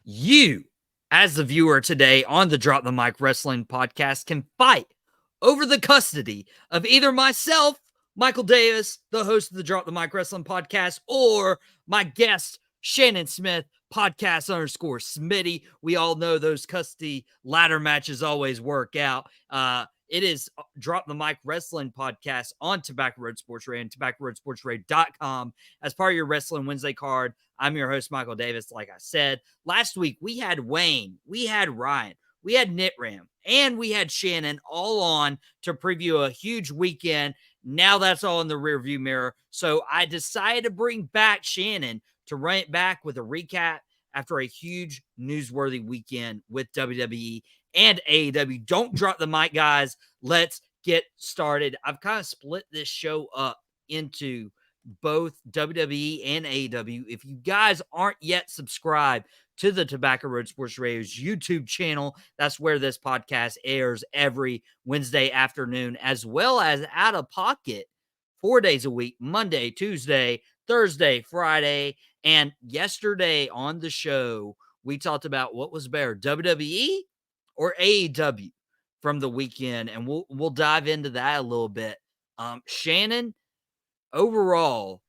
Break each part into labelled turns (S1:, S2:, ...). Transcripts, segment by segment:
S1: You, as the viewer today on the Drop the Mic Wrestling podcast, can fight over the custody of either myself, Michael Davis, the host of the Drop the Mic Wrestling podcast, or my guest, Shannon Smith, podcast_Smitty. We all know those custody ladder matches always work out. It is Drop the Mic Wrestling podcast on Tobacco Road Sports Radio and TobaccoRoadSportsRadio.com as part of your Wrestling Wednesday card. I'm your host, Michael Davis. Like I said, last week we had Wayne, we had Ryan, we had Nitram, and we had Shannon all on to preview a huge weekend. Now that's all in the rearview mirror. So I decided to bring back Shannon to run it back with a recap after a huge newsworthy weekend with WWE and AEW. Don't drop the mic, guys. Let's get started. I've kind of split this show up into both WWE and AEW. If you guys aren't yet subscribed to the Tobacco Road Sports Radio's YouTube channel, that's where this podcast airs every Wednesday afternoon, as well as Out of Pocket 4 days a week, Monday, Tuesday, Thursday, Friday. And yesterday on the show, we talked about what was better, WWE or AEW from the weekend, and we'll dive into that a little bit. Shannon, overall,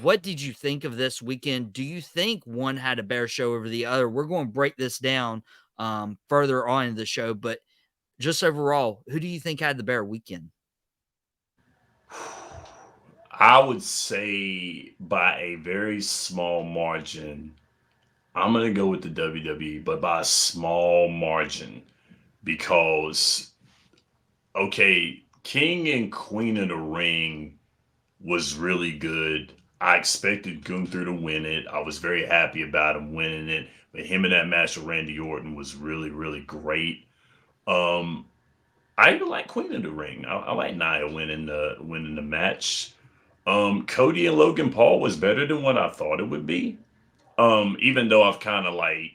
S1: what did you think of this weekend? Do you think one had a better show over the other? We're going to break this down further on in the show, but just overall, who do you think had the better weekend?
S2: I would say by a very small margin, I'm going to go with the WWE, but by a small margin because, okay, King and Queen of the Ring was really good. I expected Gunther to win it. I was very happy about him winning it. But him in that match with Randy Orton was really, really great. Um, I even like Queen of the Ring. I like Nia winning the match. Cody and Logan Paul was better than what I thought it would be. Even though I've kind of like,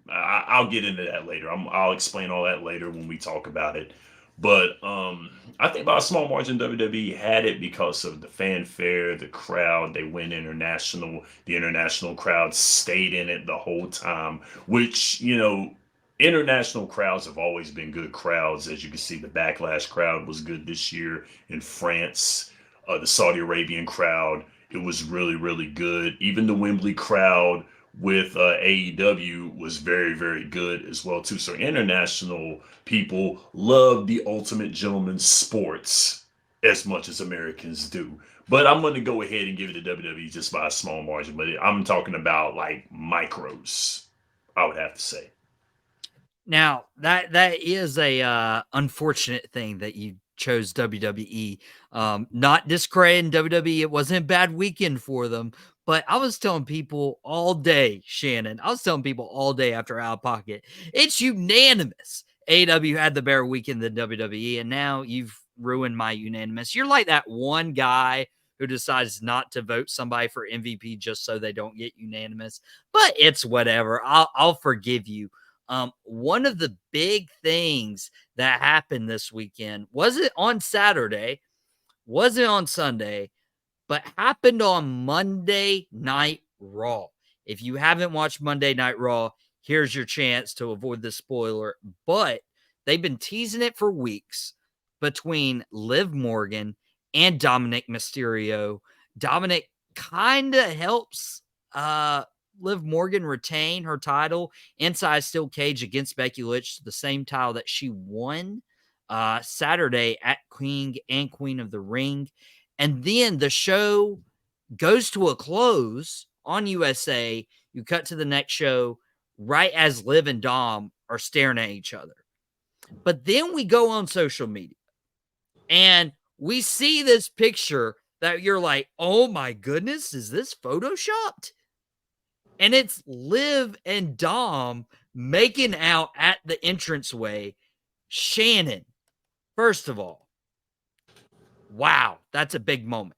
S2: I'll get into that later. I'll explain all that later when we talk about it. But I think by a small margin, WWE had it because of the fanfare, the crowd. They went international. The international crowd stayed in it the whole time, which, international crowds have always been good crowds. As you can see, the Backlash crowd was good this year in France. The Saudi Arabian crowd, it was really, really good. Even the Wembley crowd with AEW was very, very good as well too. So international people love the Ultimate Gentleman sports as much as Americans do. But I'm going to go ahead and give it to WWE just by a small margin. But I'm talking about like micros, I would have to say.
S1: Now, that is a unfortunate thing that you chose WWE. Not discrediting WWE. It wasn't a bad weekend for them. But I was telling people all day, Shannon, I was telling people all day after Out of Pocket, it's unanimous. AEW had the better weekend than WWE, and now you've ruined my unanimous. You're like that one guy who decides not to vote somebody for MVP just so they don't get unanimous. But it's whatever. I'll forgive you. One of the big things that happened this weekend was it on Saturday, was it on Sunday, but happened on Monday Night Raw. If you haven't watched Monday Night Raw, here's your chance to avoid the spoiler. But they've been teasing it for weeks between Liv Morgan and Dominic Mysterio. Dominic kind of helps Liv Morgan retain her title inside steel cage against Becky Lynch, the same title that she won Saturday at King and Queen of the Ring. And then the show goes to a close on USA. You cut to the next show right as Liv and Dom are staring at each other. But then we go on social media and we see this picture that you're like, oh my goodness, is this photoshopped? And it's Liv and Dom making out at the entranceway. Shannon, first of all, wow, that's a big moment.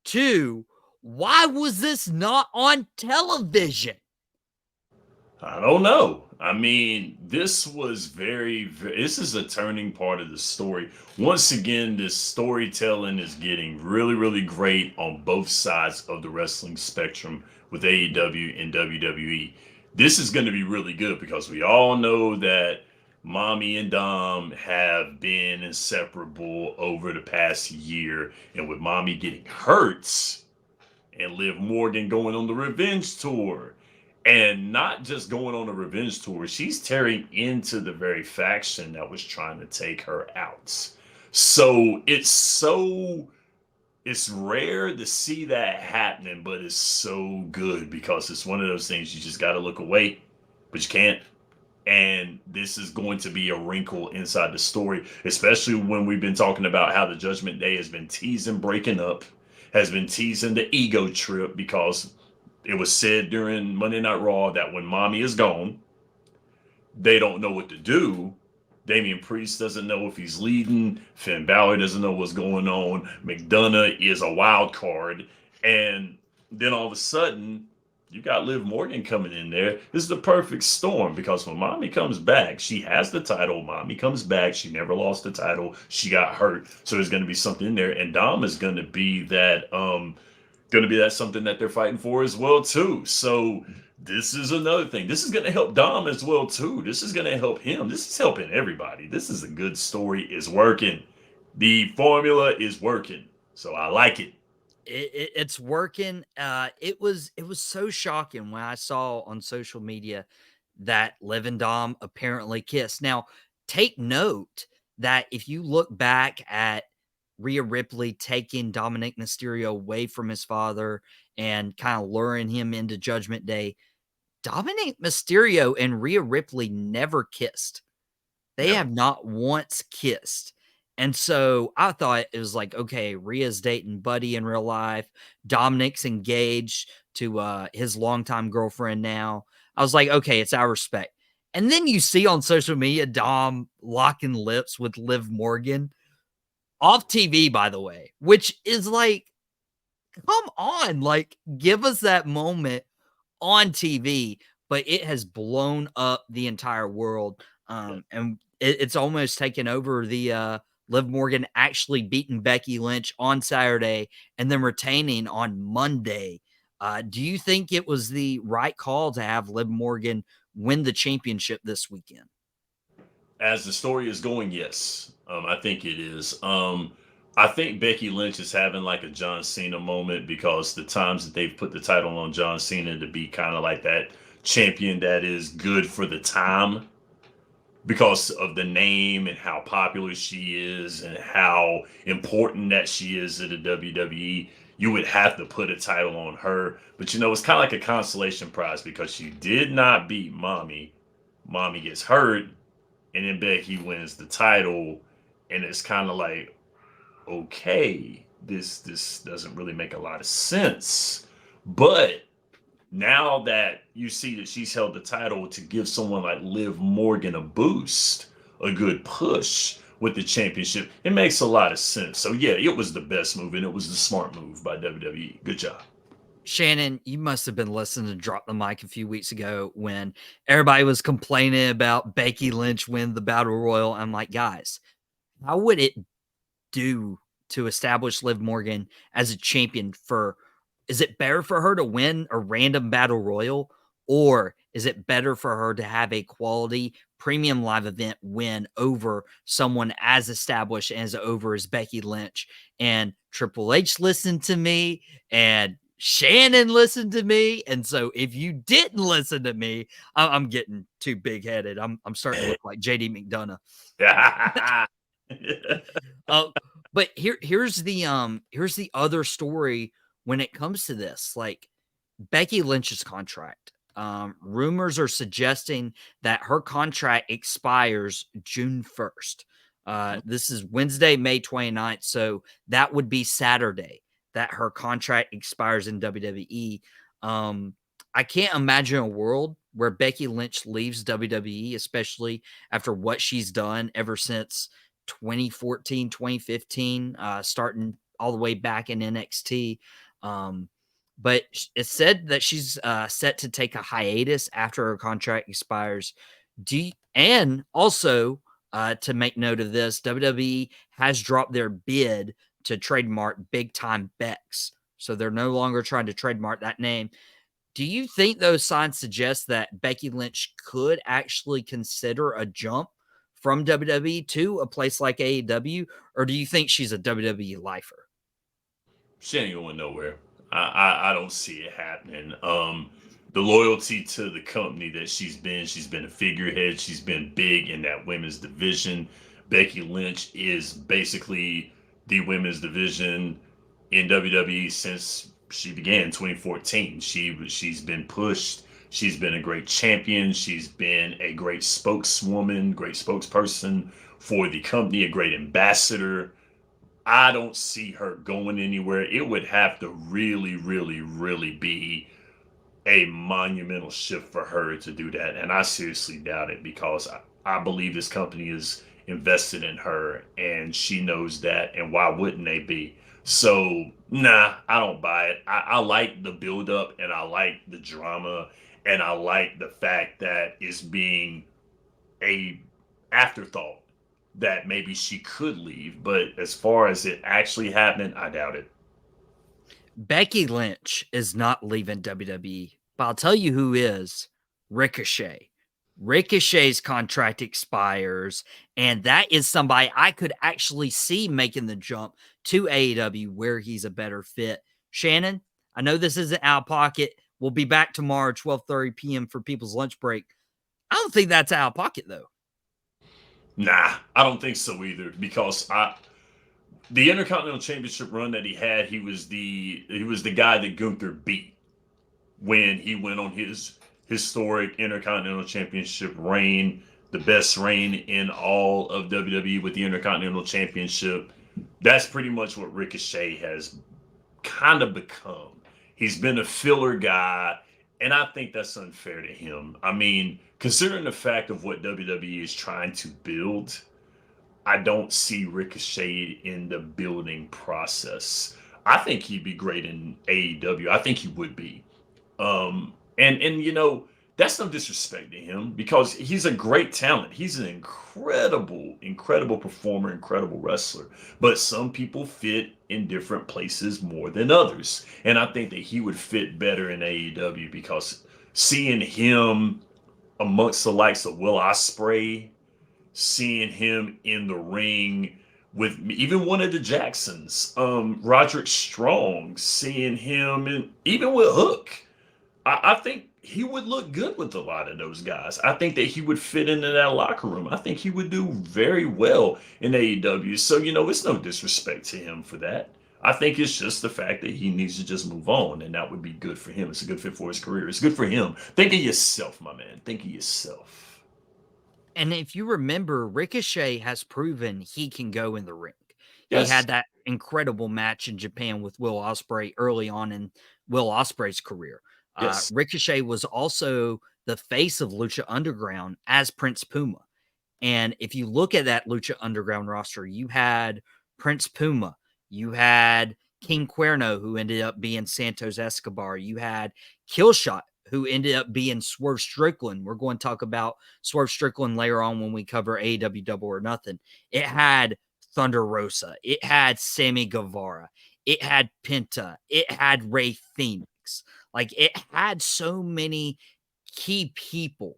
S1: Two, why was this not on television?
S2: I don't know. I mean, this was this is a turning part of the story. Once again, this storytelling is getting really, really great on both sides of the wrestling spectrum with AEW and WWE. This is going to be really good because we all know that Mommy and Dom have been inseparable over the past year. And with Mommy getting hurt and Liv Morgan going on the revenge tour, and not just going on a revenge tour, she's tearing into the very faction that was trying to take her out. So it's rare to see that happening, but it's so good because it's one of those things you just got to look away, but you can't. And this is going to be a wrinkle inside the story, especially when we've been talking about how the Judgment Day has been teasing breaking up, has been teasing the ego trip because it was said during Monday Night Raw that when Mommy is gone, they don't know what to do. Damian Priest doesn't know if he's leading. Finn Balor doesn't know what's going on. McDonough is a wild card. And then all of a sudden, you got Liv Morgan coming in there. This is the perfect storm because when Mommy comes back, she has the title. Mommy comes back. She never lost the title. She got hurt. So there's going to be something in there. And Dom is going to be that something that they're fighting for as well too. So this is another thing. This is going to help Dom as well too. This is going to help him. This is helping everybody. This is a good story. It's working. The formula is working. So I like it.
S1: It's working. It was so shocking when I saw on social media that Liv and Dom apparently kissed. Now, take note that if you look back at Rhea Ripley taking Dominic Mysterio away from his father and kind of luring him into Judgment Day, Dominic Mysterio and Rhea Ripley never kissed. They
S2: Never.
S1: have not once kissed. And so I thought it was like, okay, Rhea's dating Buddy in real life. Dominic's engaged to his longtime girlfriend now. I was like, okay, it's our respect. And then you see on social media Dom locking lips with Liv Morgan off TV, by the way, which is like, come on, like, give us that moment on TV, but it has blown up the entire world.
S2: Yeah.
S1: And it's almost taken over the Liv Morgan actually beating Becky Lynch on Saturday and then retaining on Monday. Do you think it was the right call to have Liv Morgan win the championship this weekend?
S2: As the story is going, yes, I think it is. I think Becky Lynch is having like a John Cena moment because the times that they've put the title on John Cena to be kind of like that champion that is good for the time because of the name and how popular she is and how important that she is to the WWE, you would have to put a title on her. But you know, it's kind of like a consolation prize because she did not beat Mommy. Mommy gets hurt, and then Becky wins the title, and it's kind of like, okay, this doesn't really make a lot of sense. But now that you see that she's held the title to give someone like Liv Morgan a boost, a good push with the championship, it makes a lot of sense. So yeah, it was the best move and it was the smart move by WWE. Good job.
S1: Shannon, you must have been listening to Drop the Mic a few weeks ago when everybody was complaining about Becky Lynch win the Battle Royal. I'm like, guys, how would it do to establish Liv Morgan as a champion for is it better for her to win a random battle royal or is it better for her to have a quality premium live event win over someone as established and as over as Becky Lynch? And Triple H listened to me and Shannon listened to me. And so if you didn't listen to me, I'm getting too big headed. I'm starting to look like JD McDonough. Uh, but here's the other story when it comes to this. Like Becky Lynch's contract. Rumors are suggesting that her contract expires June 1st. This is Wednesday, May 29th. So that would be Saturday that her contract expires in WWE. I can't imagine a world where Becky Lynch leaves WWE, especially after what she's done ever since 2014, 2015, starting all the way back in NXT. But it's said that she's set to take a hiatus after her contract expires. And also, to make note of this, WWE has dropped their bid to trademark Big Time Bex. So they're no longer trying to trademark that name. Do you think those signs suggest that Becky Lynch could actually consider a jump from WWE to a place like AEW, or do you think she's a WWE lifer?
S2: She ain't going nowhere. I don't see it happening. The loyalty to the company that she's been a figurehead. She's been big in that women's division. Becky Lynch is basically the women's division in WWE since she began in 2014. She's been pushed. She's been a great champion. She's been a great spokeswoman, great spokesperson for the company, a great ambassador. I don't see her going anywhere. It would have to really, really, really be a monumental shift for her to do that. And I seriously doubt it because I believe this company is invested in her and she knows that. And why wouldn't they be? So, nah, I don't buy it. I like the build up and I like the drama and I like the fact that it's being a afterthought that maybe she could leave, but as far as it actually happening, I doubt it.
S1: Becky Lynch is not leaving WWE, but I'll tell you who is: Ricochet. Ricochet's contract expires, and that is somebody I could actually see making the jump to AEW where he's a better fit. Shannon, I know this isn't out of pocket. We'll be back tomorrow, 12:30 p.m. for people's lunch break. I don't think that's out of pocket, though.
S2: Nah, I don't think so either because I the Intercontinental Championship run that he had, he was the guy that Gunther beat when he went on his historic Intercontinental Championship reign, the best reign in all of WWE with the Intercontinental Championship. That's pretty much what Ricochet has kind of become. He's been a filler guy, and I think that's unfair to him. I mean, considering the fact of what WWE is trying to build, I don't see Ricochet in the building process. I think he'd be great in AEW. I think he would be. And that's no disrespect to him because he's a great talent. He's an incredible performer, incredible wrestler. But some people fit in different places more than others. And I think that he would fit better in AEW because seeing him amongst the likes of Will Ospreay, seeing him in the ring with even one of the Jacksons, Roderick Strong, seeing him and even with Hook. I think he would look good with a lot of those guys. I think that he would fit into that locker room. I think he would do very well in AEW. So, it's no disrespect to him for that. I think it's just the fact that he needs to just move on, and that would be good for him. It's a good fit for his career. It's good for him. Think of yourself, my man. Think of yourself.
S1: And if you remember, Ricochet has proven he can go in the ring. He
S2: Yes.
S1: had that incredible match in Japan with Will Ospreay early on in Will Ospreay's career.
S2: Yes.
S1: Ricochet was also the face of Lucha Underground as Prince Puma. And if you look at that Lucha Underground roster, you had Prince Puma, you had King Cuerno, who ended up being Santos Escobar, you had Killshot, who ended up being Swerve Strickland. We're going to talk about Swerve Strickland later on when we cover AEW Double or Nothing. It had Thunder Rosa, it had Sammy Guevara, it had Penta, it had Ray Phoenix. Like, it had so many key people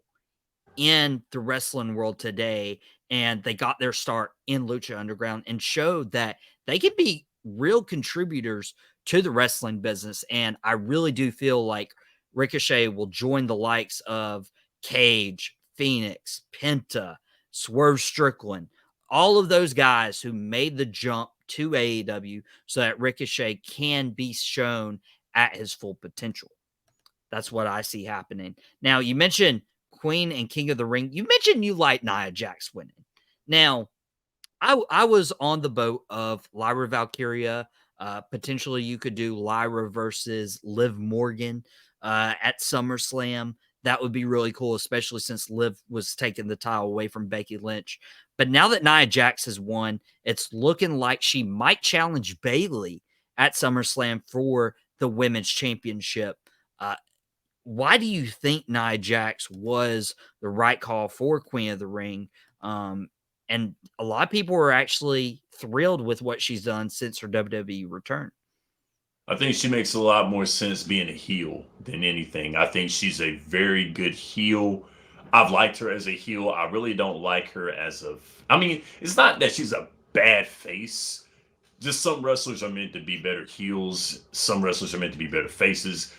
S1: in the wrestling world today, and they got their start in Lucha Underground and showed that they can be real contributors to the wrestling business. And I really do feel like Ricochet will join the likes of Cage, Phoenix, Penta, Swerve Strickland, all of those guys who made the jump to AEW so that Ricochet can be shown at his full potential. That's what I see happening. Now, you mentioned Queen and King of the Ring. You mentioned you like Nia Jax winning. Now, I was on the boat of Lyra Valkyria. Potentially, you could do Lyra versus Liv Morgan at SummerSlam. That would be really cool, especially since Liv was taking the title away from Becky Lynch. But now that Nia Jax has won, it's looking like she might challenge Bayley at SummerSlam for the women's championship. Uh, why do you think Nia Jax was the right call for Queen of the Ring? And a lot of people are actually thrilled with what she's done since her WWE return.
S2: I think she makes a lot more sense being a heel than anything. I think she's a very good heel. I've liked her as a heel. I really don't like her as a. I mean, it's not that she's a bad face. Just some wrestlers are meant to be better heels. Some wrestlers are meant to be better faces.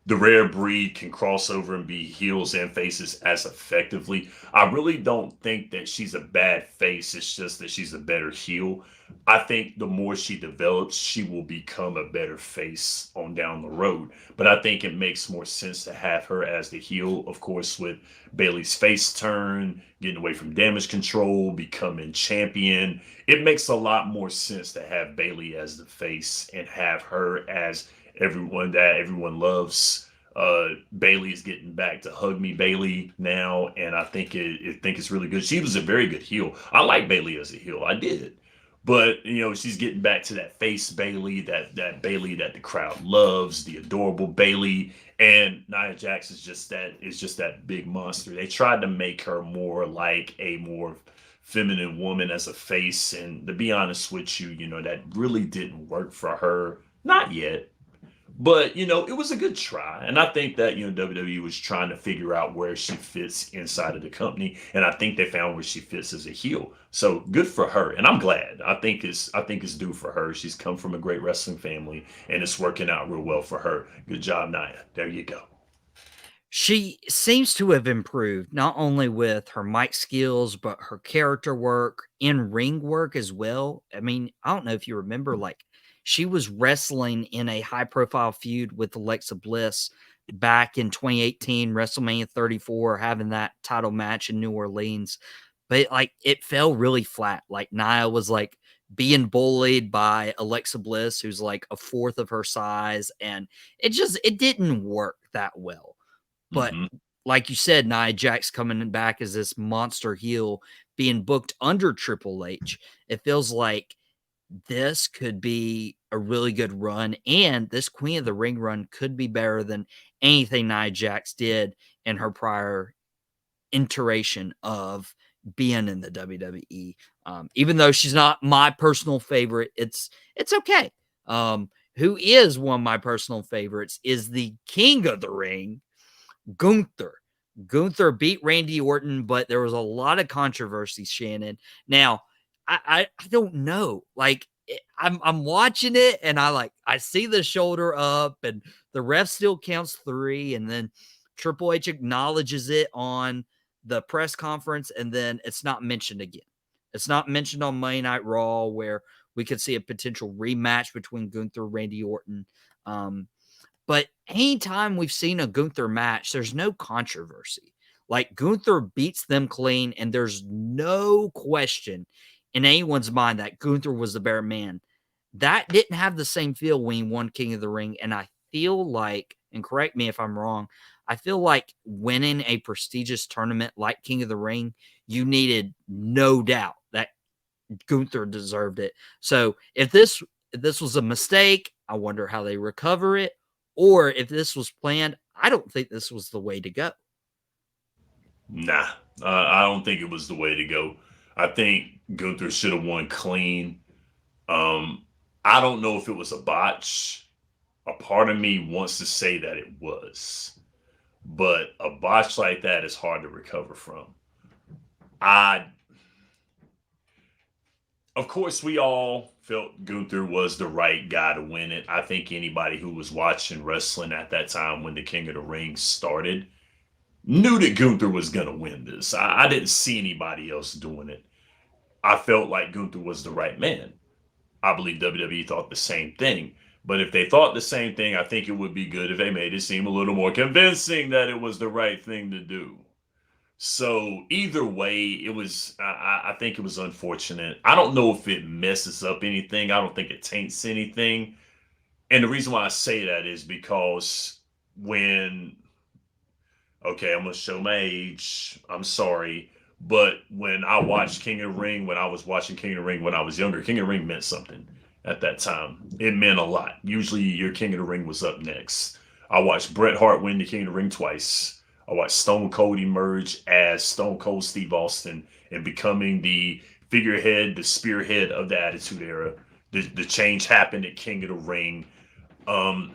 S2: The rare breed can cross over and be heels and faces as effectively. I really don't think that she's a bad face. It's just that she's a better heel. I think the more she develops, she will become a better face on down the road. But I think it makes more sense to have her as the heel, of course, with Bailey's face turn, getting away from damage control, becoming champion. It makes a lot more sense to have Bailey as the face and have her as everyone loves. Bailey is getting back to hug me Bailey now, and I think it's really good. She was a very good heel. I like Bailey as a heel. I did. But she's getting back to that face Bailey, that Bailey that the crowd loves, the adorable Bailey, and Nia Jax is just that big monster. They tried to make her more like a more feminine woman as a face, and to be honest with you, that really didn't work for her. Not yet. But it was a good try, and I think that WWE was trying to figure out where she fits inside of the company, and I think they found where she fits as a heel. So good for her, and I'm glad. I think it's due for her. She's come from a great wrestling family, and it's working out real well for her. Good job, Nia. There you go.
S1: She seems to have improved not only with her mic skills, but her character work, in ring work as well. I mean, I don't know if you remember, like, she was wrestling in a high profile feud with Alexa Bliss back in 2018, WrestleMania 34, having that title match in New Orleans. But like, it fell really flat. Like, Nia was like being bullied by Alexa Bliss, who's like a fourth of her size, and it didn't work that well. But
S2: Hmm.
S1: like you said, Nia Jax coming back as this monster heel being booked under Triple H. It feels like this could be a really good run, and this Queen of the Ring run could be better than anything Nia Jax did in her prior iteration of being in the WWE. Even though she's not my personal favorite, it's okay. Who is one of my personal favorites is the King of the Ring, Gunther. Gunther beat Randy Orton, but there was a lot of controversy, Shannon. Now, I don't know. Like, I'm watching it and I see the shoulder up and the ref still counts 3, and then Triple H acknowledges it on the press conference, and then it's not mentioned again. It's not mentioned on Monday Night Raw, where we could see a potential rematch between Gunther and Randy Orton. Um, but anytime we've seen a Gunther match, there's no controversy. Like, Gunther beats them clean, and there's no question in anyone's mind that Gunther was the better man. That didn't have the same feel when he won King of the Ring. And I feel like, and correct me if I'm wrong, I feel like winning a prestigious tournament like King of the Ring, you needed no doubt that Gunther deserved it. So if this was a mistake, I wonder how they recover it. Or if this was planned, I don't think this was the way to go.
S2: Nah, I don't think it was the way to go. I think Gunther should have won clean. Um, I don't know if it was a botch. A part of me wants to say that it was, but a botch like that is hard to recover from. I, of course, we all felt Gunther was the right guy to win it. I think anybody who was watching wrestling at that time when the King of the Ring started knew that Gunther was going to win this. I didn't see anybody else doing it. I felt like Gunther was the right man. I believe WWE thought the same thing. But if they thought the same thing, I think it would be good if they made it seem a little more convincing that it was the right thing to do. So either way, it was. I think it was unfortunate. I don't know if it messes up anything. I don't think it taints anything. And the reason why I say that is because when okay, I'm gonna show my age. I'm sorry, but when I watched King of the Ring, when I was watching King of the Ring when I was younger, King of the Ring meant something at that time. It meant a lot. Usually, your King of the Ring was up next. I watched Bret Hart win the King of the Ring twice. I watched Stone Cold emerge as Stone Cold Steve Austin and becoming the figurehead, the spearhead of the Attitude Era. The change happened at King of the Ring. Um,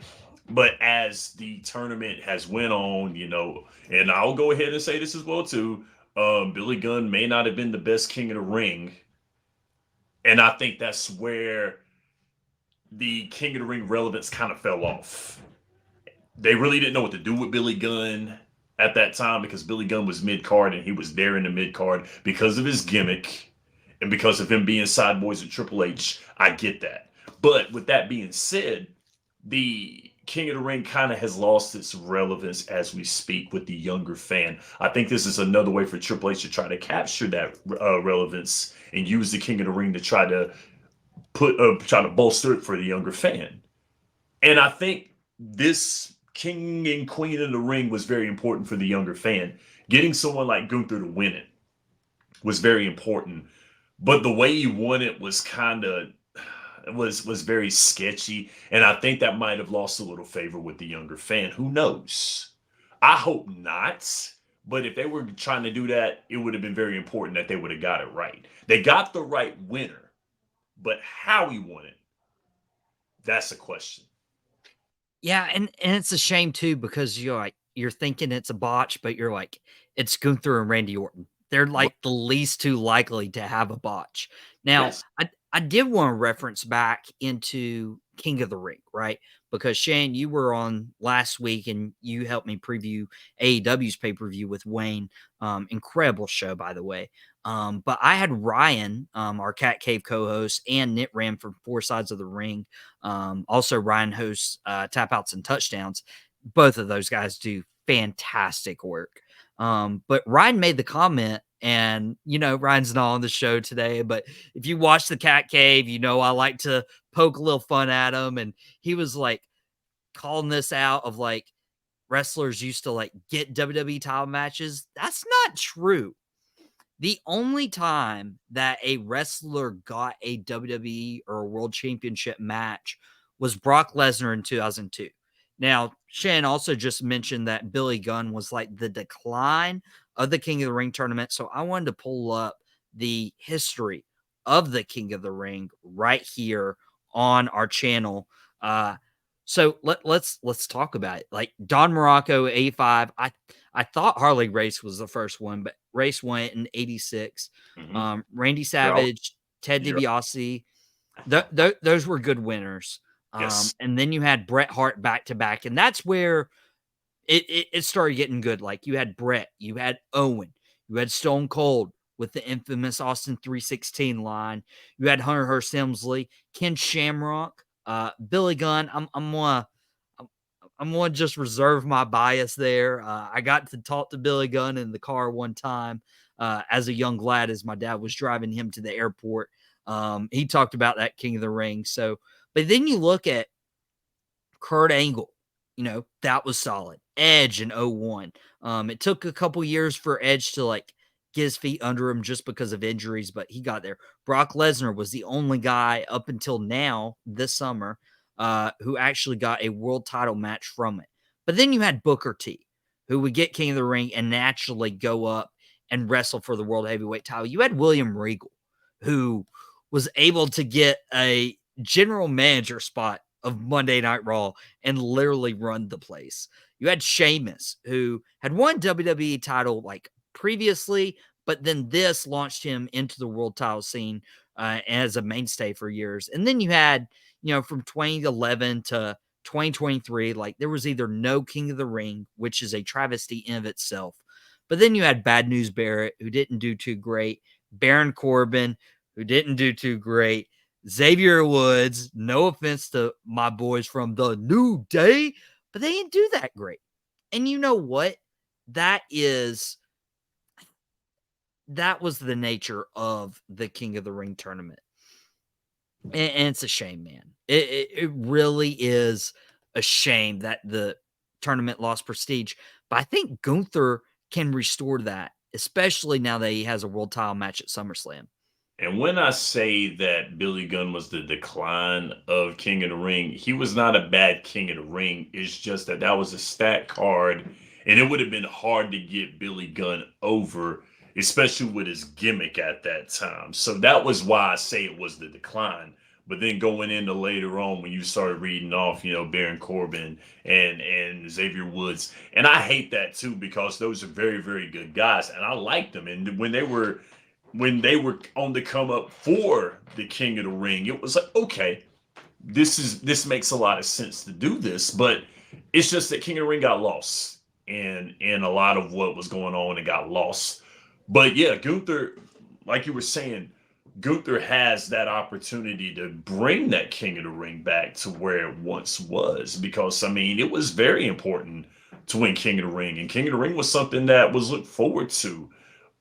S2: but as the tournament has went on, and I'll go ahead and say this as well too. Billy Gunn may not have been the best King of the Ring, and I think that's where the King of the Ring relevance kind of fell off. They really didn't know what to do with Billy Gunn at that time because Billy Gunn was mid card and he was there in the mid card because of his gimmick and because of him being side boys with Triple H. I get that. But with that being said, the King of the Ring kind of has lost its relevance as we speak with the younger fan. I think this is another way for Triple H to try to capture that relevance and use the King of the Ring to try to bolster it for the younger fan. And I think this King and Queen of the Ring was very important for the younger fan. Getting someone like Gunther to win it was very important, but the way he won it was kind of was very sketchy, and I think that might have lost a little favor with the younger fan. Who knows? I hope not. But if they were trying to do that, it would have been very important that they would have got it right. They got the right winner, but how he won it, that's a question.
S1: Yeah, and it's a shame too because you're thinking it's a botch, but you're like, it's Gunther and Randy Orton. They're like the least too likely to have a botch. Now,
S2: Yes.
S1: I did want to reference back into King of the Ring, right? Because Shane, you were on last week and you helped me preview AEW's pay-per-view with Wayne. Incredible show, by the way. But I had Ryan, our Cat Cave co-host, and Nit Ram from Four Sides of the Ring. Also, Ryan hosts Tap Outs and Touchdowns. Both of those guys do fantastic work. But Ryan made the comment, and Ryan's not on the show today, but if you watch the Cat Cave, I like to poke a little fun at him. And he was like calling this out of like wrestlers used to like get WWE title matches. That's not true. The only time that a wrestler got a WWE or a world championship match was Brock Lesnar in 2002. Now, Shannon also just mentioned that Billy Gunn was like the decline of the King of the Ring tournament. So I wanted to pull up the history of the King of the Ring right here on our channel. So let's talk about it. Like Don Morocco, 85. I thought Harley Race was the first one, but Race went in 86.
S2: Mm-hmm.
S1: Randy
S2: You're out.
S1: Savage, Ted
S2: You're
S1: DiBiase, those were good winners.
S2: Yes.
S1: And then you had Bret Hart back to back, and that's where it started getting good. Like you had Bret, you had Owen, you had Stone Cold with the infamous Austin 316 line. You had Hunter Hearst Helmsley, Ken Shamrock, Billy Gunn. I'm gonna just reserve my bias there. I got to talk to Billy Gunn in the car one time as a young lad, as my dad was driving him to the airport. He talked about that King of the Ring. So, but then you look at Kurt Angle, that was solid. Edge in '01. It took a couple years for Edge to like get his feet under him just because of injuries, but he got there. Brock Lesnar was the only guy up until now this summer who actually got a world title match from it. But then you had Booker T, who would get King of the Ring and naturally go up and wrestle for the world heavyweight title. You had William Regal, who was able to get a general manager spot of Monday Night Raw and literally run the place. You had Sheamus, who had won WWE title like previously, but then this launched him into the world title scene as a mainstay for years. And then you had, from 2011 to 2023, like there was either no King of the Ring, which is a travesty in of itself. But then you had Bad News Barrett, who didn't do too great, Baron Corbin, who didn't do too great, Xavier Woods, no offense to my boys from the New Day, but they didn't do that great. And you know what? That was the nature of the King of the Ring tournament. And it's a shame, man. It really is a shame that the tournament lost prestige. But I think Gunther can restore that, especially now that he has a world title match at SummerSlam.
S2: And when I say that Billy Gunn was the decline of King of the Ring, he was not a bad King of the Ring. It's just that that was a stat card, and it would have been hard to get Billy Gunn over, especially with his gimmick at that time. So that was why I say it was the decline. But then going into later on when you started reading off, Baron Corbin and Xavier Woods, and I hate that too because those are very very good guys, and I liked them. And when they were on the come up for the King of the Ring, it was like, okay, this makes a lot of sense to do this, but it's just that King of the Ring got lost, and in a lot of what was going on, it got lost. But yeah, Gunther, like you were saying, Gunther has that opportunity to bring that King of the Ring back to where it once was, because I mean it was very important to win King of the Ring, and King of the Ring was something that was looked forward to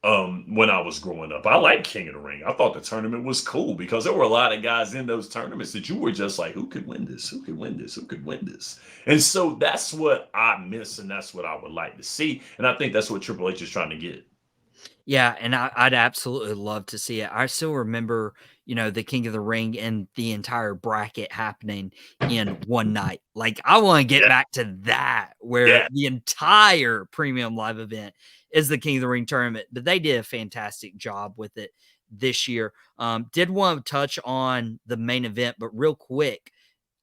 S2: when I was growing up. I liked King of the Ring. I thought the tournament was cool because there were a lot of guys in those tournaments that you were just like, who could win this? Who could win this? Who could win this? And so that's what I miss, and that's what I would like to see. And I think that's what Triple H is trying to get.
S1: Yeah, and I'd absolutely love to see it. I still remember, the King of the Ring and the entire bracket happening in one night. Like, I want to get
S2: Yeah,
S1: back to that, where
S2: yeah.
S1: the entire premium live event is the King of the Ring tournament. But they did a fantastic job with it this year. Did want to touch on the main event, but real quick,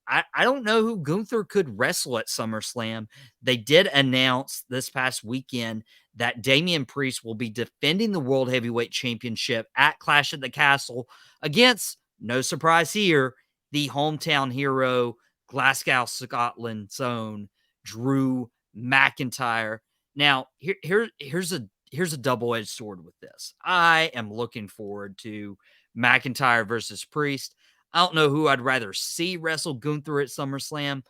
S1: I don't know who Gunther could wrestle at SummerSlam. They did announce this past weekend that Damian Priest will be defending the World Heavyweight Championship at Clash at the Castle against, no surprise here, the hometown hero, Glasgow, Scotland's own Drew McIntyre. Now, here's a double-edged sword with this. I am looking forward to McIntyre versus Priest. I don't know who I'd rather see wrestle Gunther at SummerSlam,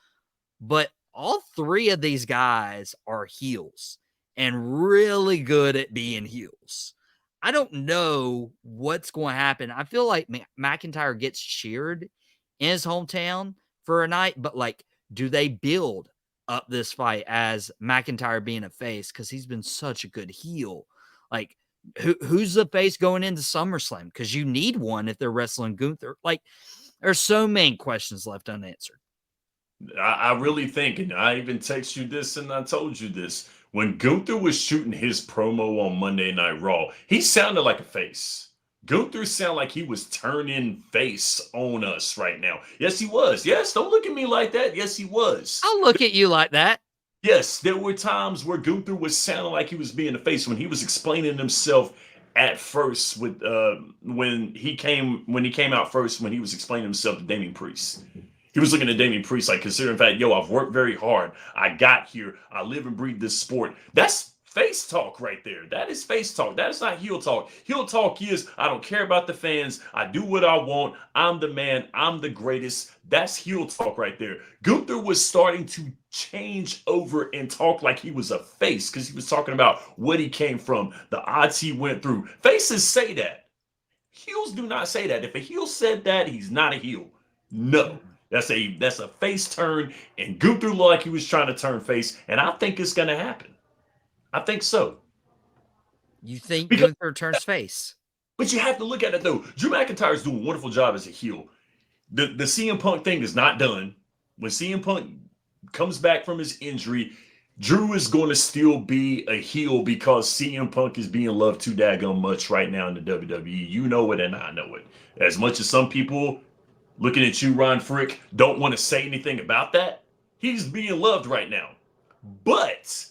S1: but all three of these guys are heels and really good at being heels. I don't know what's going to happen. I feel like McIntyre gets cheered in his hometown for a night, but like, do they build up this fight as McIntyre being a face? Because he's been such a good heel. Like, who's the face going into SummerSlam? Because you need one if they're wrestling Gunther. Like, there's so many questions left unanswered.
S2: I really think, and I even text you this and I told you this, when Gunther was shooting his promo on Monday Night Raw, he sounded like a face. Gunther sounded like he was turning face on us right now. Yes, he was. Yes, don't look at me like that. Yes, he was.
S1: I'll look at you like that.
S2: Yes, there were times where Gunther was sounding like he was being a face when he was explaining himself at first with when he came out first when he was explaining himself to Damian Priest. He was looking at Damian Priest like, considering fact, yo, I've worked very hard. I got here. I live and breathe this sport. That's face talk right there. That is face talk. That is not heel talk. Heel talk is, I don't care about the fans. I do what I want. I'm the man. I'm the greatest. That's heel talk right there. Gunther was starting to change over and talk like he was a face because he was talking about what he came from, the odds he went through. Faces say that. Heels do not say that. If a heel said that, he's not a heel. No. That's a face turn, and Gunther looked like he was trying to turn face, and I think it's gonna happen. I think so.
S1: You think
S2: Because
S1: Gunther turns face?
S2: but you have to look at it though. Drew McIntyre is doing a wonderful job as a heel. The CM Punk thing is not done. When CM Punk comes back from his injury, Drew is going to still be a heel because CM Punk is being loved too daggone much right now in the WWE. You know it, and I know it. As much as some people looking at you, Ron Frick, don't want to say anything about that, he's being loved right now. But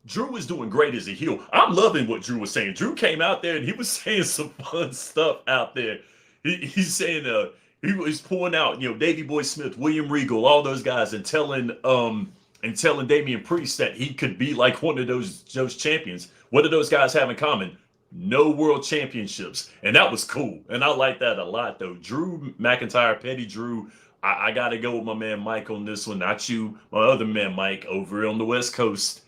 S2: Drew is doing great as a heel. I'm loving what Drew was saying. Drew came out there and he was saying some fun stuff out there. He's saying he was pulling out, Davey Boy Smith, William Regal, all those guys, and telling Damian Priest that he could be like one of those champions. What do those guys have in common? No world championships. And that was cool. And I like that a lot, though. Drew McIntyre, Petty Drew, I got to go with my man Mike on this one. Not you, my other man Mike over on the West Coast.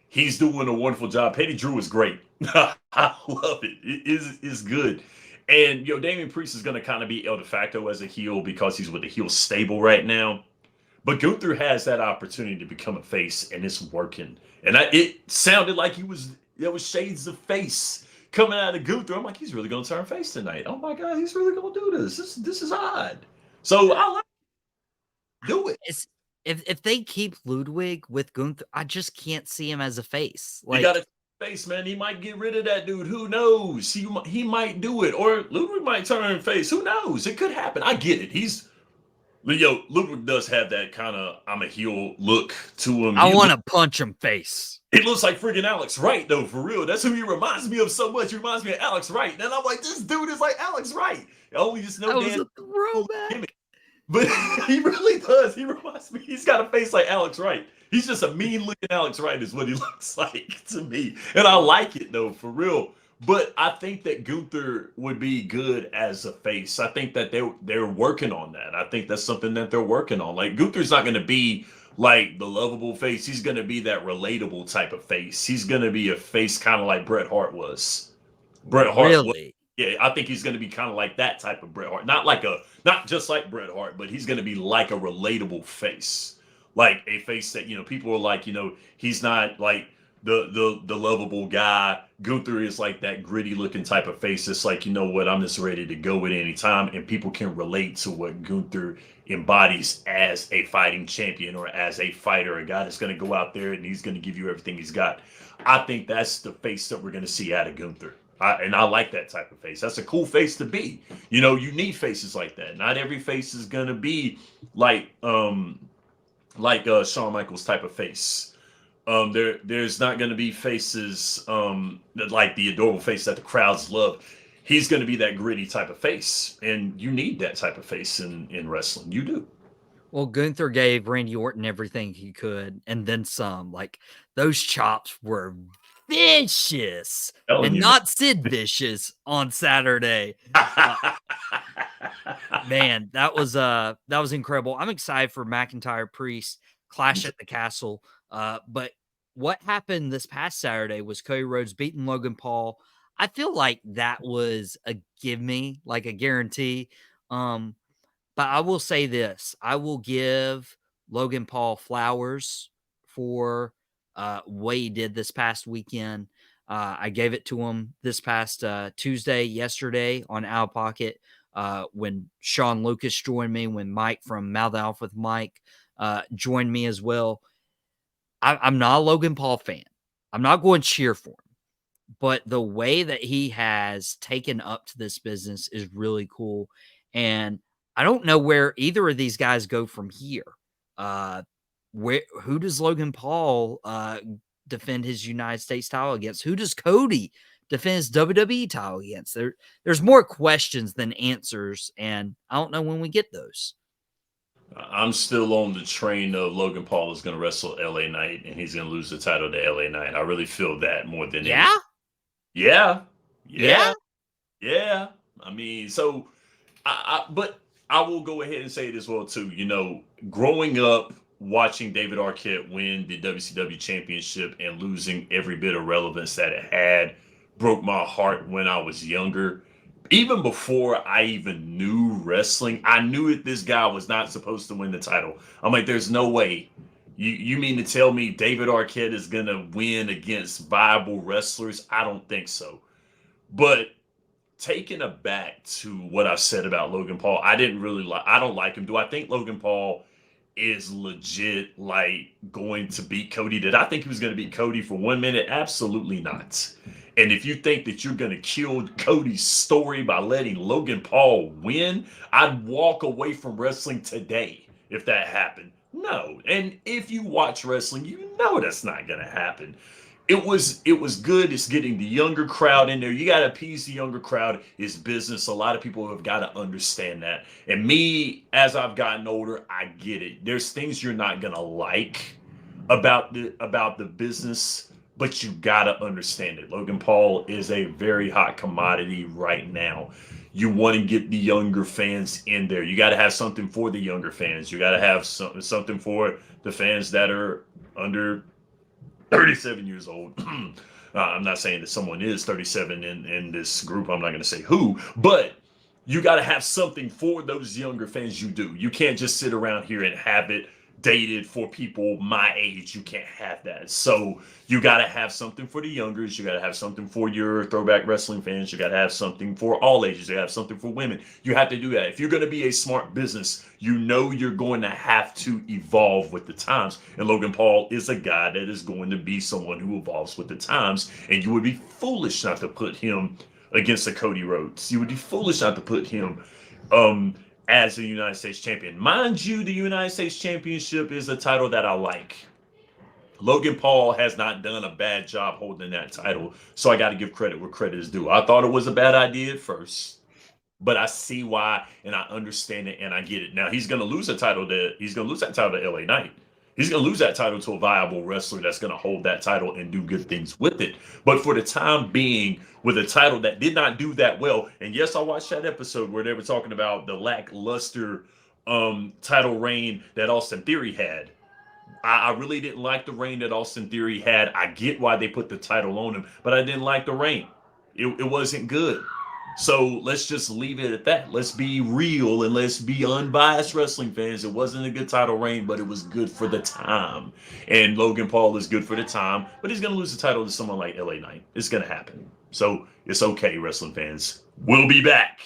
S2: He's doing a wonderful job. Petty Drew is great. I love it. It's good. And, Damian Priest is going to kind of be el de facto as a heel because he's with the heel stable right now. But Gunther has that opportunity to become a face, and it's working. And it sounded like there was shades of face coming out of Gunther. I'm like, he's really going to turn face tonight. Oh my God, he's really going to do this. This is odd. So I like do it.
S1: It's if they keep Ludwig with Gunther, I just can't see him as a face.
S2: You got to face, man. He might get rid of that dude. Who knows? He might do it, or Ludwig might turn face. Who knows? It could happen. I get it. He's Yo, Ludwig does have that kind of I'm a heel look to him.
S1: I want to punch him face.
S2: He looks like freaking Alex Wright, though, for real. That's who he reminds me of so much. He reminds me of Alex Wright. And I'm like, this dude is like Alex Wright. Only just no
S1: That was
S2: damn
S1: a throwback.
S2: gimmick. But he really does. He reminds me. He's got a face like Alex Wright. He's just a mean looking Alex Wright, is what he looks like to me. And I like it, though, for real. But I think that Gunther would be good as a face. I think that they're working on that. I think that's something that they're working on. Like Gunther's not going to be like the lovable face. He's going to be that relatable type of face. He's going to be a face kind of like Bret Hart was. Bret Hart was.
S1: Really?
S2: Yeah, I think he's going to be kind of like that type of Bret Hart. Not just like Bret Hart, but he's going to be like a relatable face. Like a face that, people are like, he's not like the lovable guy. Gunther is like that gritty looking type of face. It's like, you know what, I'm just ready to go at any time, and people can relate to what Gunther embodies as a fighting champion or as a fighter, a guy that's going to go out there and he's going to give you everything he's got. I think that's the face that we're going to see out of Gunther. And I like that type of face. That's a cool face to be. You need faces like that. Not every face is going to be like Shawn Michaels type of face. There's not going to be faces like the adorable face that the crowds love. He's going to be that gritty type of face, and you need that type of face in wrestling. You do.
S1: Well, Gunther gave Randy Orton everything he could, and then some. Like those chops were vicious,
S2: Telling
S1: and
S2: you,
S1: not Sid vicious on Saturday.
S2: man.
S1: Man, that was incredible. I'm excited for McIntyre Priest Clash at the Castle. But what happened this past Saturday was Cody Rhodes beating Logan Paul. I feel like that was a give me, like a guarantee. But I will say this: I will give Logan Paul flowers for what he did this past weekend. I gave it to him this past Tuesday, yesterday on Out of Pocket. When Sean Lucas joined me, when Mike from Mouth Off with Mike joined me as well. I'm not a Logan Paul fan. I'm not going to cheer for him, but the way that he has taken up to this business is really cool. And I don't know where either of these guys go from here. Who does Logan Paul defend his United States title against? Who does Cody defend his WWE title against? There's more questions than answers, and I don't know when we get those.
S2: I'm still on the train of Logan Paul is going to wrestle LA Knight and he's going to lose the title to LA Knight. I really feel that more than
S1: Yeah?
S2: anything. Yeah.
S1: Yeah?
S2: Yeah. Yeah. I mean, so but I will go ahead and say it as well too. Growing up watching David Arquette win the WCW championship and losing every bit of relevance that it had broke my heart when I was younger. Even before I even knew wrestling, I knew that this guy was not supposed to win the title. I'm like, there's no way. You mean to tell me David Arquette is gonna win against viable wrestlers? I don't think so. But taken aback to what I said about Logan Paul, I don't like him. Do I think Logan Paul is legit like going to beat Cody? Did I think he was going to beat Cody for 1 minute? Absolutely not. And if you think that you're going to kill Cody's story by letting Logan Paul win, I'd walk away from wrestling today if that happened. No. And if you watch wrestling, you know that's not going to happen. It was good. It's getting the younger crowd in there. You got to appease the younger crowd. It's business. A lot of people have got to understand that. And me, as I've gotten older, I get it. There's things you're not gonna like about the business, but you got to understand it. Logan Paul is a very hot commodity right now. You want to get the younger fans in there. You got to have something for the younger fans. You got to have something for the fans that are under 37 years old. I'm not saying that someone is 37 in this group. I'm not going to say who, but you got to have something for those younger fans. You do. You can't just sit around here and have it dated for people my age. You can't have that. So you got to have something for the youngers. You got to have something for your throwback wrestling fans. You got to have something for all ages. You got to have something for women. You have to do that. If you're going to be a smart business, you know you're going to have to evolve with the times. And Logan Paul is a guy that is going to be someone who evolves with the times. And you would be foolish not to put him against a Cody Rhodes. You would be foolish not to put him as the United States champion. Mind you, the United States Championship is a title that I like. Logan Paul has not done a bad job holding that title, so I got to give credit where credit is due. I thought it was a bad idea at first, but I see why and I understand it and I get it. Now he's gonna lose that title to LA Knight. He's gonna lose that title to a viable wrestler that's gonna hold that title and do good things with it. But for the time being, with a title that did not do that well, and yes, I watched that episode where they were talking about the lackluster title reign that Austin Theory had. I really didn't like the reign that Austin Theory had. I get why they put the title on him, but I didn't like the reign. It wasn't good. So let's just leave it at that. Let's be real and let's be unbiased wrestling fans. It wasn't a good title reign, but it was good for the time. And Logan Paul is good for the time, but he's going to lose the title to someone like LA Knight. It's going to happen. So it's okay, wrestling fans. We'll be back.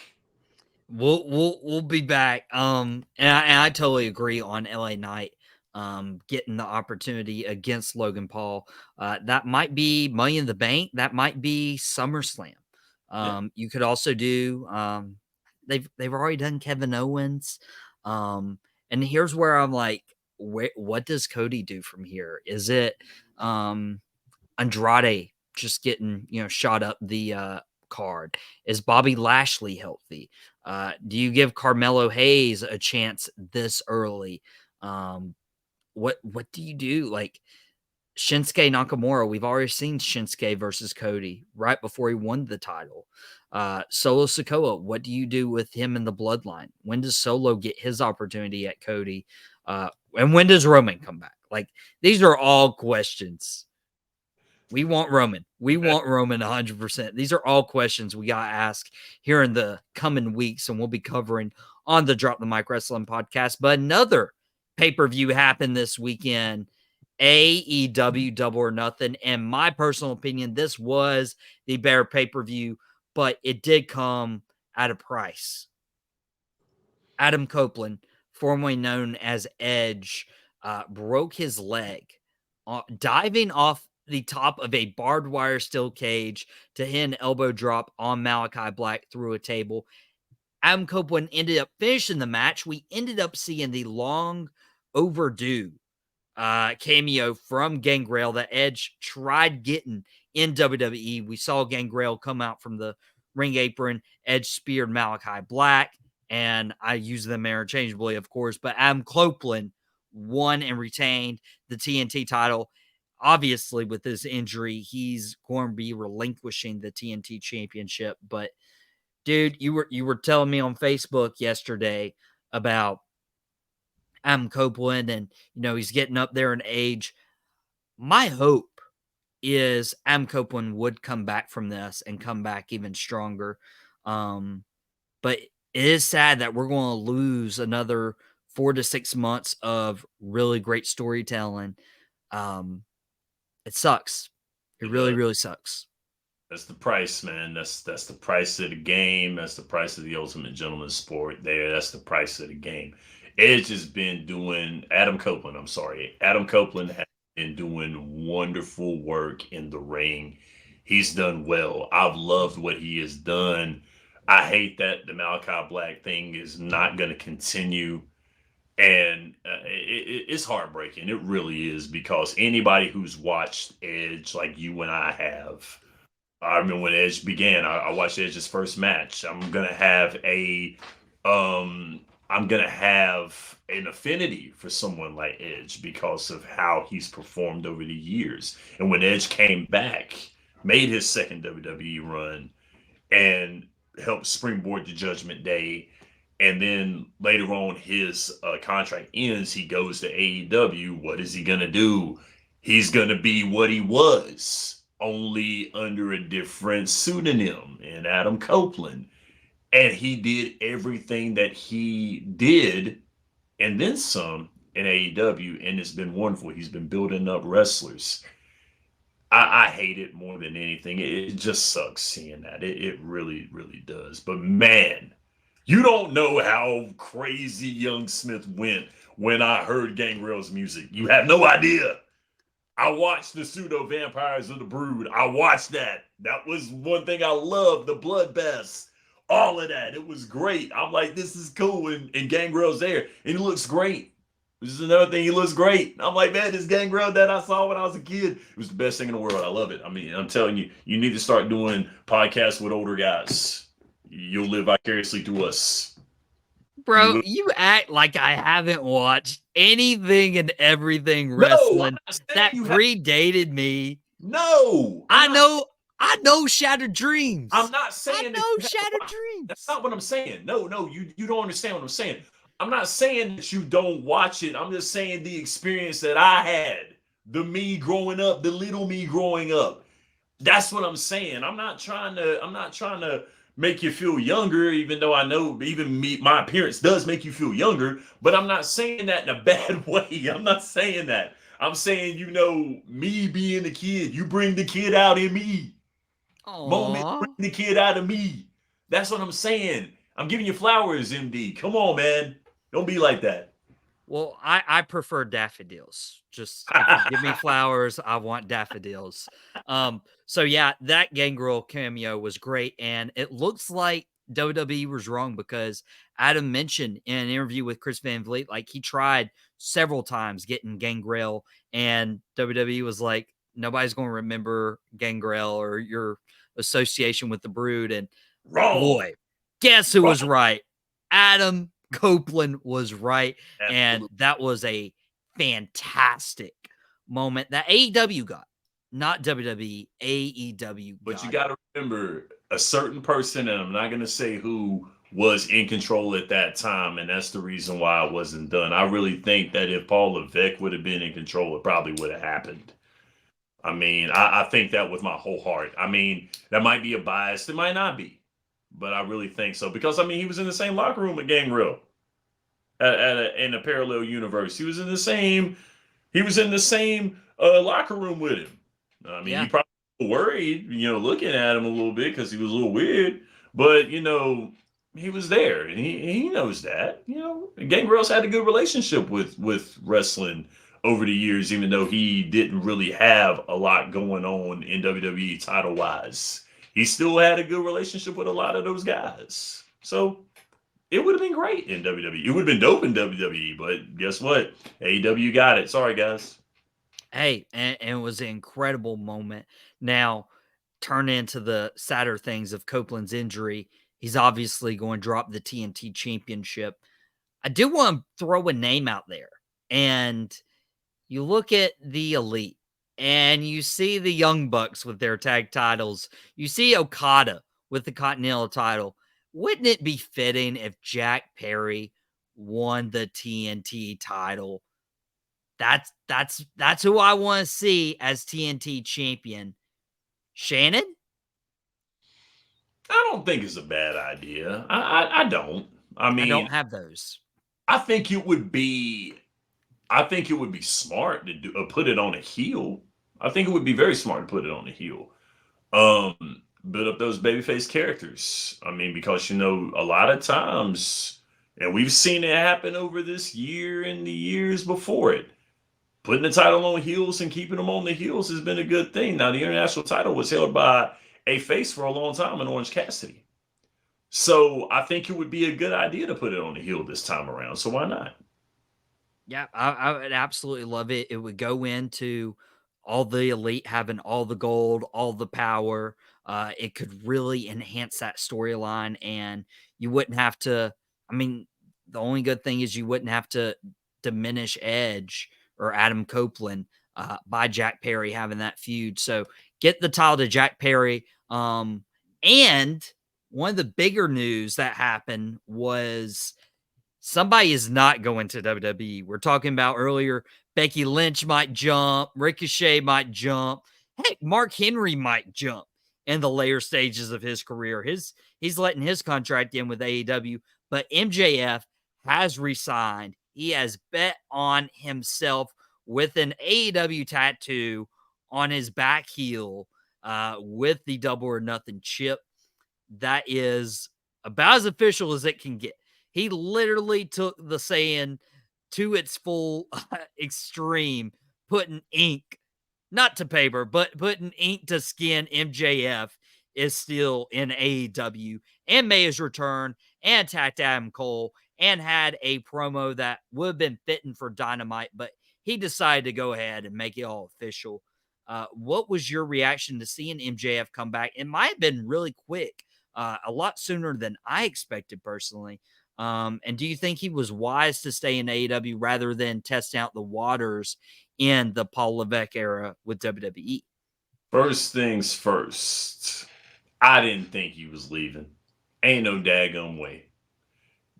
S1: We'll be back. And I totally agree on LA Knight getting the opportunity against Logan Paul. That might be Money in the Bank. That might be SummerSlam.
S2: Yeah.
S1: You could also do they've already done Kevin Owens. And here's where I'm like, what does Cody do from here? Is it Andrade just getting, shot up the card? Is Bobby Lashley healthy? Do you give Carmelo Hayes a chance this early? What do you do? Like Shinsuke Nakamura, we've already seen Shinsuke versus Cody right before he won the title. Solo Sikoa, what do you do with him in the bloodline? When does Solo get his opportunity at Cody? And when does Roman come back? Like, these are all questions. We want Roman. We want Roman 100%. These are all questions we got to ask here in the coming weeks, and we'll be covering on the Drop the Mic Wrestling podcast. But another pay-per-view happened this weekend, AEW Double or Nothing. And my personal opinion, this was the better pay-per-view, but it did come at a price. Adam Copeland, formerly known as Edge, broke his leg diving off the top of a barbed wire steel cage to hit an elbow drop on Malachi Black through a table. Adam Copeland ended up finishing the match. We ended up seeing the long overdue cameo from Gangrel that Edge tried getting in WWE. We saw Gangrel come out from the ring apron. Edge speared Malachi Black, and I use them interchangeably, of course, but Adam Copeland won and retained the TNT title. Obviously, with his injury, he's going to be relinquishing the TNT championship. But dude, you were telling me on Facebook yesterday about Adam Copeland, and he's getting up there in age. My hope is Adam Copeland would come back from this and come back even stronger. But it is sad that we're going to lose another 4 to 6 months of really great storytelling. It sucks. It really, really sucks.
S2: That's the price, man. That's the price of the game. That's the price of the ultimate gentleman sport. That's the price of the game. Edge has been doing Adam Copeland. I'm sorry, Adam Copeland has been doing wonderful work in the ring. He's done well. I've loved what he has done. I hate that the Malachi Black thing is not going to continue, and it's heartbreaking. It really is, because anybody who's watched Edge like you and I have, I remember when Edge began. I watched Edge's first match. I'm gonna have an affinity for someone like Edge because of how he's performed over the years. And when Edge came back, made his second WWE run, and helped springboard to Judgment Day, and then later on his contract ends, he goes to AEW. What is he gonna do? He's gonna be what he was, only under a different pseudonym in Adam Copeland. And he did everything that he did and then some in AEW, and it's been wonderful. He's been building up wrestlers. I hate it more than anything. It just sucks seeing that. It really, really does. But man, you don't know how crazy Young Smith went when I heard Gangrel's music. You have no idea. I watched the Pseudo Vampires of the Brood. I watched that. That was one thing I loved, the bloodbaths. all of that. It was great. I'm like, this is cool. And Gangrel's there. And he looks great. This is another thing. He looks great. I'm like, man, this Gangrel that I saw when I was a kid, it was the best thing in the world. I love it. I mean, I'm telling you, you need to start doing podcasts with older guys. You'll live vicariously through us. You
S1: Bro,
S2: will.
S1: you act like I haven't watched anything and everything
S2: No, I'm
S1: wrestling
S2: not saying
S1: that
S2: you have.
S1: predated me.
S2: No,
S1: I know I know Shattered
S2: I'm
S1: Dreams.
S2: not
S1: I
S2: saying that
S1: know
S2: you have to
S1: Shattered
S2: watch. That's
S1: Dreams.
S2: not what I'm saying. No, no, you don't understand what I'm saying. I'm not saying that you don't watch it. I'm just saying the experience that I had, the me growing up, the little me growing up. That's what I'm saying. I'm not trying to make you feel younger, even though I know even me, my appearance does make you feel younger, but I'm not saying that in a bad way. I'm not saying that. I'm saying, me being the kid, you bring the kid out in me. Moment,
S1: Aw.
S2: bring the kid out of me. That's what I'm saying. I'm giving you flowers, MD. Come on, man. Don't be like that.
S1: Well, I prefer daffodils. Just if you give me flowers, I want daffodils. So yeah, that Gangrel cameo was great, and it looks like WWE was wrong because Adam mentioned in an interview with Chris Van Vliet, like he tried several times getting Gangrel, and WWE was like, nobody's going to remember Gangrel or your association with the Brood. And
S2: Wrong.
S1: boy, guess who was
S2: Wrong.
S1: right? Adam Copeland was right. And
S2: Absolutely.
S1: that was a fantastic moment that AEW got, not WWE. AEW
S2: But you
S1: got it.
S2: got to remember a certain person, and I'm not going to say who, was in control at that time, and that's the reason why it wasn't done. I really think that if Paul Levesque would have been in control, it probably would have happened. I mean, I think that with my whole heart. I mean, that might be a bias. It might not be. But I really think so. Because, I mean, he was in the same locker room with Gangrel in a parallel universe. He was in the same locker room with him. I mean, he
S1: Yeah.
S2: probably worried, looking at him a little bit because he was a little weird, but he was there, and he knows that. Gangrel's had a good relationship with wrestling over the years, even though he didn't really have a lot going on in WWE title wise. He still had a good relationship with a lot of those guys. So it would have been great in WWE. It would have been dope in WWE, but guess what? AEW got it. Sorry, guys.
S1: Hey, and it was an incredible moment. Now, turn into the sadder things of Copeland's injury. He's obviously going to drop the TNT championship. I do want to throw a name out there. And you look at the Elite and you see the Young Bucks with their tag titles. You see Okada with the Continental title. Wouldn't it be fitting if Jack Perry won the TNT title? That's who I want to see as TNT champion. Shannon?
S2: I don't think it's a bad idea. I don't. I
S1: I
S2: mean,
S1: don't have those.
S2: I think it would be. I think it would be smart to put it on a heel. I think it would be very smart to put it on a heel. Build up those babyface characters. I mean, because a lot of times, and we've seen it happen over this year and the years before it. Putting the title on heels and keeping them on the heels has been a good thing. Now, the international title was held by a face for a long time in Orange Cassidy. So I think it would be a good idea to put it on the heel this time around. So why not?
S1: Yeah, I would absolutely love it. It would go into all the Elite having all the gold, all the power. It could really enhance that storyline, and you wouldn't have to. I mean, the only good thing is you wouldn't have to diminish Edge or Adam Copeland by Jack Perry having that feud. So get the title to Jack Perry. And one of the bigger news that happened was somebody is not going to WWE. We're talking about earlier, Becky Lynch might jump, Ricochet might jump. Heck, Mark Henry might jump in the later stages of his career. He's letting his contract in with AEW, but MJF has resigned. He has bet on himself with an AEW tattoo on his back heel with the Double or Nothing chip. That is about as official as it can get. He literally took the saying to its full extreme, putting ink, not to paper, but putting ink to skin MJF is still in AEW and made his return and attacked Adam Cole and had a promo that would have been fitting for Dynamite, but he decided to go ahead and make it all official. What was your reaction to seeing MJF come back? It might have been really quick, a lot sooner than I expected personally. And do you think he was wise to stay in AEW rather than test out the waters in the Paul Levesque era with WWE?
S2: First things first, I didn't think he was leaving. Ain't no daggum way.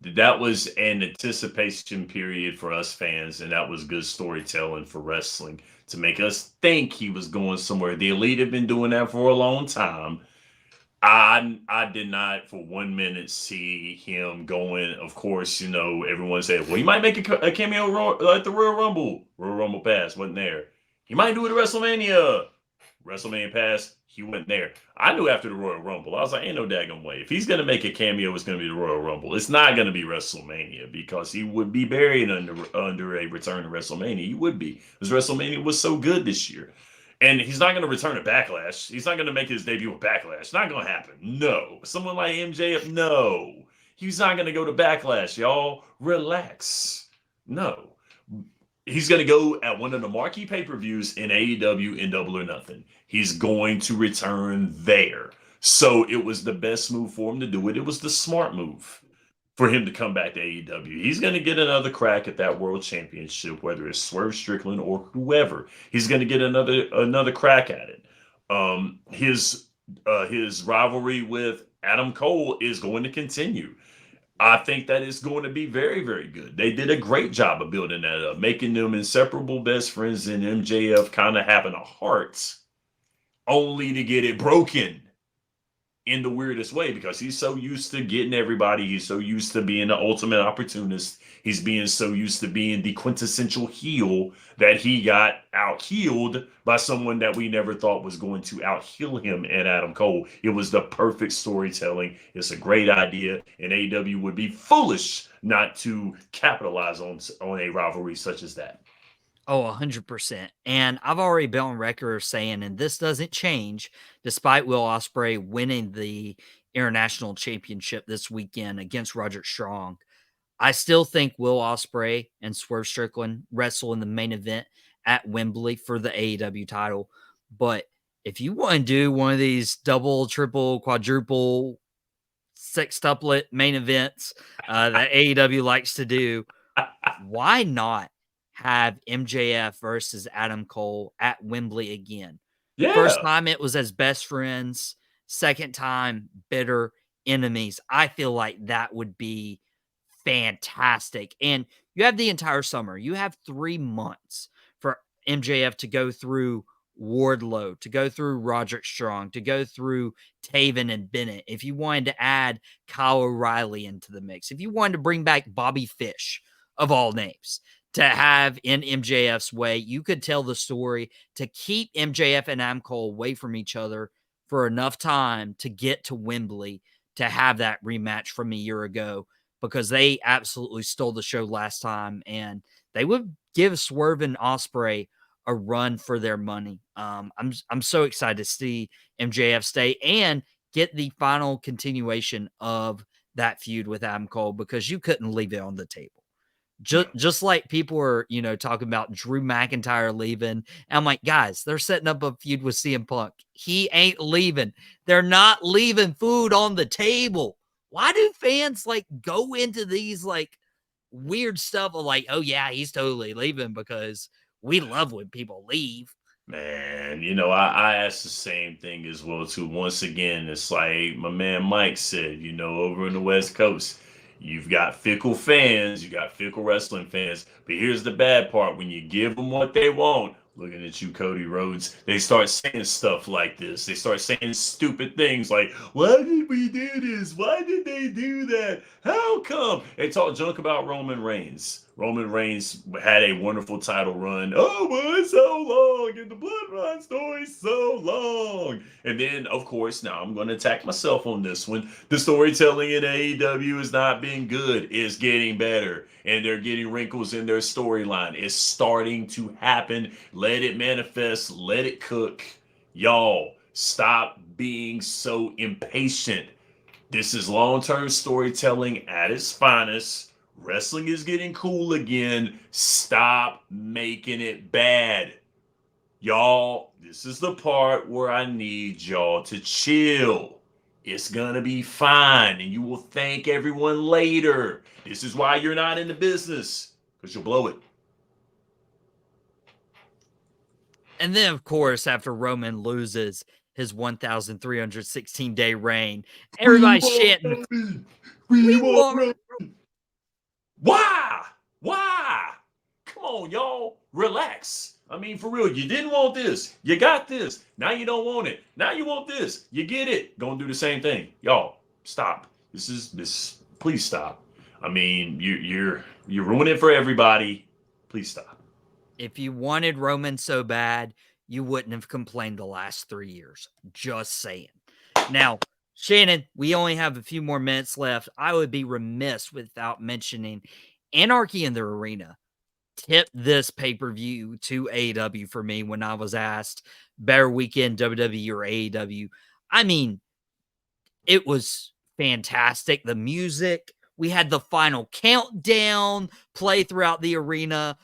S2: That was an anticipation period for us fans, and that was good storytelling for wrestling to make us think he was going somewhere. The Elite have been doing that for a long time. I did not for 1 minute see him going. Of course, everyone said, well, he might make a cameo at the Royal Rumble. Royal Rumble pass wasn't there. He might do it at WrestleMania. WrestleMania pass, he went there. I knew after the Royal Rumble, I was like, ain't no daggone way. If he's going to make a cameo, it's going to be the Royal Rumble. It's not going to be WrestleMania because he would be buried under a return to WrestleMania. He would be because WrestleMania was so good this year. And he's not going to return to Backlash. He's not going to make his debut at Backlash. Not going to happen. No. Someone like MJF, no. He's not going to go to Backlash, y'all. Relax. No. He's going to go at one of the marquee pay-per-views in AEW in Double or Nothing. He's going to return there. So it was the best move for him to do it. It was the smart move for him to come back to AEW. He's going to get another crack at that world championship, whether it's Swerve Strickland or whoever. He's going to get another crack at it. His rivalry with Adam Cole is going to continue. I think that is going to be very, very good. They did a great job of building that up, making them inseparable best friends, and MJF kind of having a heart only to get it broken in the weirdest way because he's so used to getting everybody. He's so used to being the ultimate opportunist. He's being so used to being the quintessential heel that he got out-healed by someone that we never thought was going to out-heal him in Adam Cole. It was the perfect storytelling. It's a great idea, and AEW would be foolish not to capitalize on a rivalry such as that.
S1: Oh, 100%. And I've already been on record saying, and this doesn't change, despite Will Ospreay winning the international championship this weekend against Roderick Strong, I still think Will Ospreay and Swerve Strickland wrestle in the main event at Wembley for the AEW title. But if you want to do one of these double, triple, quadruple, sextuplet main events that AEW likes to do, why not have MJF versus Adam Cole at Wembley again? First
S2: Yeah.
S1: time it was as best friends, second time bitter enemies. I feel like that would be fantastic. And you have the entire summer. You have 3 months for MJF to go through Wardlow, to go through Roderick Strong, to go through Taven and Bennett. If you wanted to add Kyle O'Reilly into the mix, if you wanted to bring back Bobby Fish, of all names, to have in MJF's way, you could tell the story to keep MJF and Adam Cole away from each other for enough time to get to Wembley to have that rematch from a year ago, because they absolutely stole the show last time, and they would give Swerve and Ospreay a run for their money. I'm so excited to see MJF stay and get the final continuation of that feud with Adam Cole, because you couldn't leave it on the table. Just like people are, talking about Drew McIntyre leaving. And I'm like, guys, they're setting up a feud with CM Punk. He ain't leaving. They're not leaving food on the table. Why do fans go into these weird stuff of oh yeah, he's totally leaving because we love when people leave.
S2: Man, I asked the same thing as well too. Once again, it's like my man Mike said, over in the West Coast, you've got fickle fans, you got fickle wrestling fans. But here's the bad part: when you give them what they want, looking at you, Cody Rhodes, they start saying stuff like this. They start saying stupid things like, "Why did we do this? Why did they do that? How come?" They talk junk about Roman Reigns. Roman Reigns had a wonderful title run. Oh, well, it's so long, and the Bloodline story's so long. And then, of course, now I'm going to attack myself on this one. The storytelling in AEW is not being good. It's getting better, and they're getting wrinkles in their storyline. It's starting to happen. Let it manifest. Let it cook. Y'all, Stop being so impatient. This is long term storytelling at its finest. Wrestling is getting cool again. Stop making it bad. Y'all, this is the part where I need y'all to chill. It's gonna be fine, and you will thank everyone later. This is why you're not in the business, because you'll blow it.
S1: And then, of course, after Roman loses his 1,316-day reign,
S2: We
S1: everybody's
S2: want
S1: chanting,
S2: Roman.
S1: "We
S2: We want
S1: want."
S2: Roman. Why? Why? Come on, y'all. Relax. I mean, for real, you didn't want this. You got this. Now you don't want it. Now you want this. You get it. Gonna do the same thing. Y'all, stop. This. Please stop. I mean, you're ruining it for everybody. Please stop.
S1: If you wanted Roman so bad, you wouldn't have complained the last 3 years. Just saying. Now, Shannon, we only have a few more minutes left. I would be remiss without mentioning Anarchy in the Arena tipped this pay-per-view to AEW for me when I was asked better weekend, WWE or AEW. I mean, it was fantastic. The music, we had the final countdown play throughout the arena.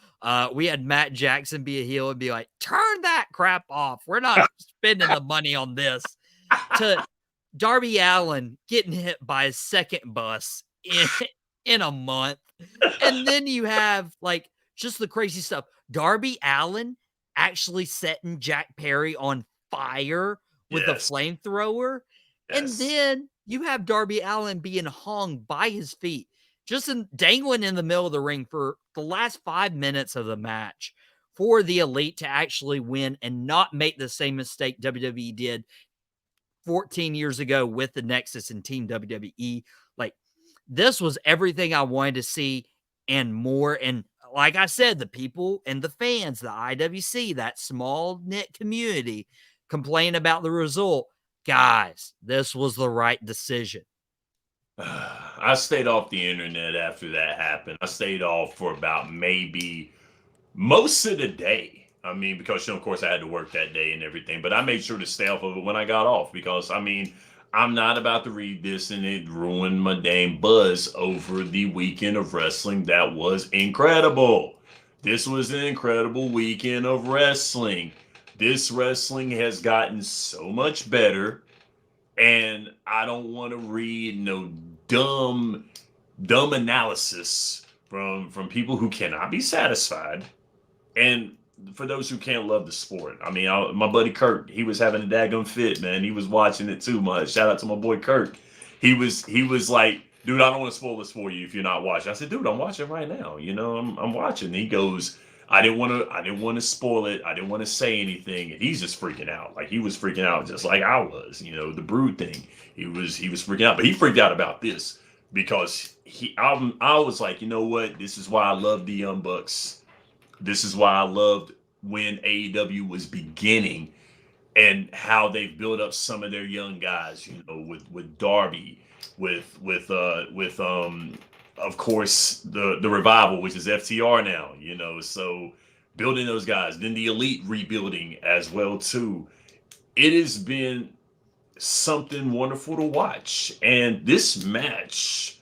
S1: We had Matt Jackson be a heel and be like, turn that crap off. We're not spending the money on this. To Darby Allin getting hit by a second bus in a month. And then you have like just the crazy stuff. Darby Allin actually setting Jack Perry on fire with a
S2: Yes.
S1: flamethrower. And
S2: Yes.
S1: then you have Darby Allin being hung by his feet, just dangling in the middle of the ring for the last 5 minutes of the match for the Elite to actually win and not make the same mistake WWE did 14 years ago with the Nexus and Team WWE. Like, this was everything I wanted to see and more. And like I said, the people and the fans, the IWC, that small knit community, complain about the result. Guys, this was the right decision.
S2: I stayed off the internet after that happened. I stayed off for about maybe most of the day. I mean, because of course I had to work that day and everything, but I made sure to stay off of it when I got off because I mean, I'm not about to read this and it ruined my dang buzz over the weekend of wrestling that was incredible. This was an incredible weekend of wrestling. This wrestling has gotten so much better, and I don't want to read no dumb analysis from people who cannot be satisfied, and for those who can't love the sport. I mean, my buddy Kurt, he was having a daggum fit, man. He was watching it too much. Shout out to my boy Kurt. He was like, dude, I don't want to spoil this for you if you're not watching. I said, dude, I'm watching right now. You know, I'm watching. And he goes, I didn't want to spoil it. I didn't want to say anything. And he's just freaking out. Like he was freaking out just like I was, you know, the Brood thing. He was freaking out, but he freaked out about this because I was like, you know what? This is why I love the Young Bucks. This is why I loved when AEW was beginning and how they've built up some of their young guys, you know, with Darby, with of course the revival, which is FTR now, you know, so building those guys, then the Elite rebuilding as well too. It has been something wonderful to watch. And this match,